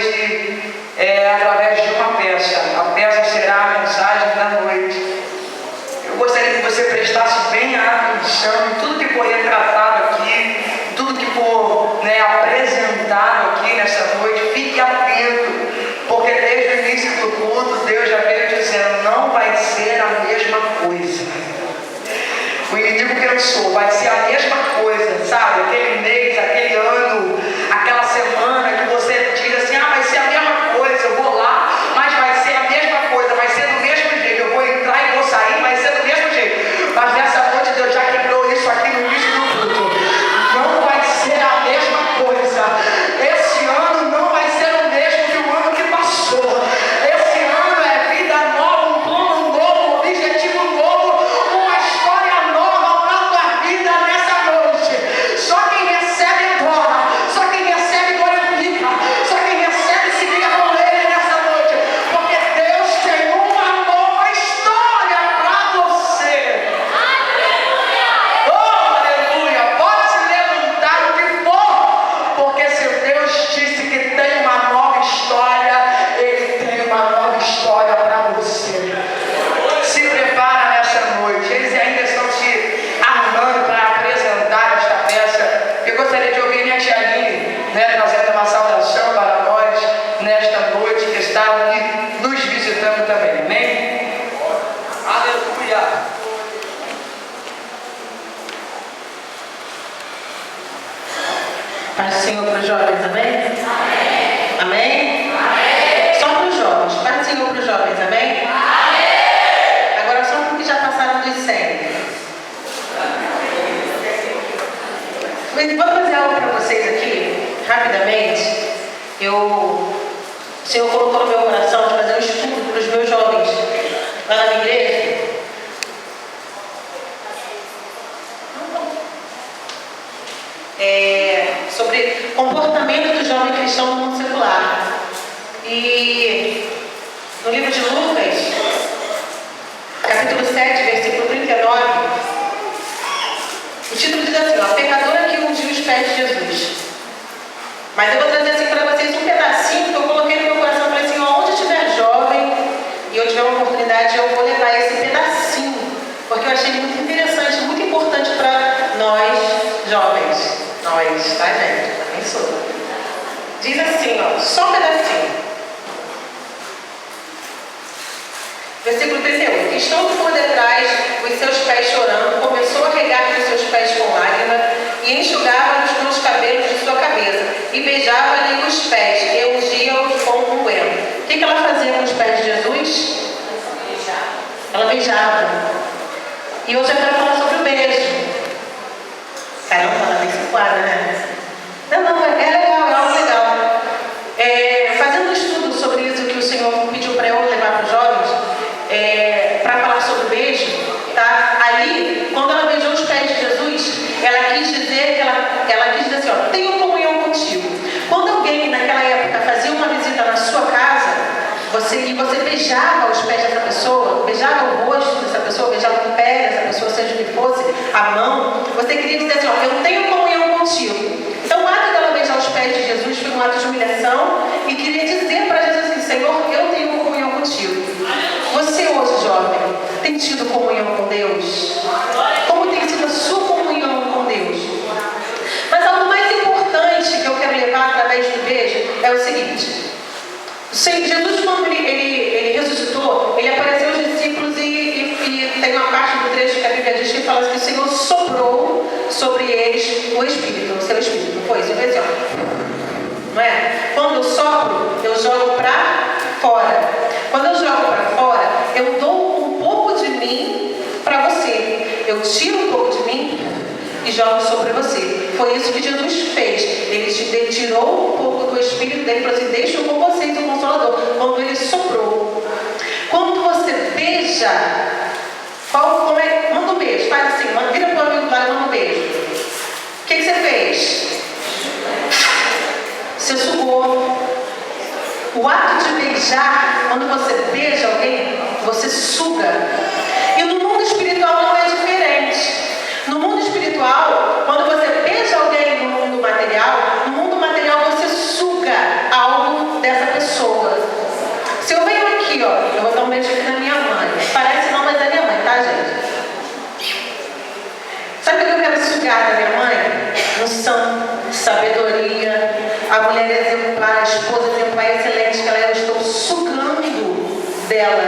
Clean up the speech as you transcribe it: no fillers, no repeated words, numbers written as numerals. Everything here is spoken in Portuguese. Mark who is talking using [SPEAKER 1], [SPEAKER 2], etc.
[SPEAKER 1] hoje através de uma peça. A peça será a mensagem da noite. Eu gostaria que você prestasse bem atenção em tudo que for retratado aqui, tudo que for apresentado aqui nessa noite. Fique atento, porque desde o início do culto Deus já veio dizendo: não vai ser a mesma coisa. O inimigo pensou, vai ser a mesma coisa, sabe? Aquele mês, aquele ano, aquela semana que você diz assim: vai ser a mesma coisa, eu vou lá, mas vai ser a mesma coisa, vai ser do mesmo jeito, eu vou entrar e vou sair, vai ser do mesmo jeito. Mas nessa noite Deus já quebrou isso aqui no início do culto. Não vai ser a mesma coisa. Esse ano não vai ser o mesmo que o ano que passou. Esse ano é vida nova, um plano novo, um objetivo novo, uma história nova para a tua vida nessa noite. Só quem recebe adora, só quem recebe glorifica, só quem recebe se liga com ele nessa noite, porque Deus tem uma nova história para você. Oh, aleluia! Pode se levantar o que for, porque se Deus disse que tem uma nova história, Ele tem uma nova história para você. Se prepara nessa noite. Eles ainda estão se armando para apresentar esta peça. Eu gostaria de ouvir minha tia Aline, trazendo uma saudação para nós nesta noite, que está aqui nos visitando também. Amém? Aleluia!
[SPEAKER 2] Paz do Senhor para os jovens, amém? Amém? Só para os jovens. Paz do Senhor para os jovens, amém? Agora só porque já passaram de 100. Vou fazer algo para vocês aqui, rapidamente. O Senhor colocou no meu coração de fazer um estudo para os meus jovens lá na minha igreja. Sobre comportamento do jovem cristão no mundo secular. E no livro de Lucas, capítulo 7, versículo 39, o título diz assim: a pecadora que ungiu os pés de Jesus. Mas eu vou trazer assim para vocês um pedacinho que eu coloquei no meu coração. Falei assim: onde estiver jovem e eu tiver uma oportunidade, eu vou levar esse pedacinho, porque eu achei muito interessante, muito importante para nós jovens. Nós, tá, gente? Também sou. Diz assim, só um pedacinho. Versículo 38. Estando por detrás os seus pés chorando, começou a regar os seus pés com lágrimas e enxugava-os com os cabelos de sua cabeça e beijava-lhe os pés e ungia-os com unguento. O que ela fazia com os pés de Jesus? Ela beijava. E hoje eu quero falar sobre o beijo. Caramba, ela tem que quadra, né? Não, é legal, é algo legal. Fazendo um estudo sobre isso que o Senhor pediu para eu levar para os jovens, para falar sobre o beijo, tá? Ali, quando ela beijou os pés de Jesus, ela quis dizer assim, tenho comunhão contigo. Quando alguém naquela época fazia uma visita na sua casa, você beijava os pés dessa pessoa, beijava o rosto dessa pessoa, beijava o pé dessa pessoa, seja o que fosse, a mão, você queria dizer assim, eu tenho comunhão contigo. Então o ato dela beijar os pés de Jesus foi um ato de humilhação e queria dizer para Jesus assim: Senhor, eu tenho comunhão contigo. Você hoje, jovem, tem tido comunhão com Deus? Como tem sido a sua comunhão com Deus? Mas algo mais importante que eu quero levar através do beijo é o seguinte: Jesus, quando ele ressuscitou, ele apareceu aos discípulos e tem uma parte do trecho que a Bíblia diz que fala que o Senhor soprou sobre eles o Espírito, o seu Espírito. Não foi isso? Não é? Quando eu sopro, eu jogo para fora. Quando eu jogo para fora, eu dou um pouco de mim para você. Eu tiro um pouco de mim e jogo sobre você. Foi isso que Jesus fez. Ele tirou um pouco do Espírito dele e falou assim: deixa com vocês o Consolador. Quando ele soprou. Quando você beija, manda um beijo, faz assim, vira para o amigo do lado e manda um beijo. O que você fez? Você sugou. O ato de beijar, quando você beija alguém, você suga. E no mundo espiritual não é diferente. No mundo espiritual, quando você beija alguém no mundo material você suga algo dessa sugar da minha mãe? Unção, sabedoria, a mulher exemplar, a esposa exemplar excelente que ela é, eu estou sugando dela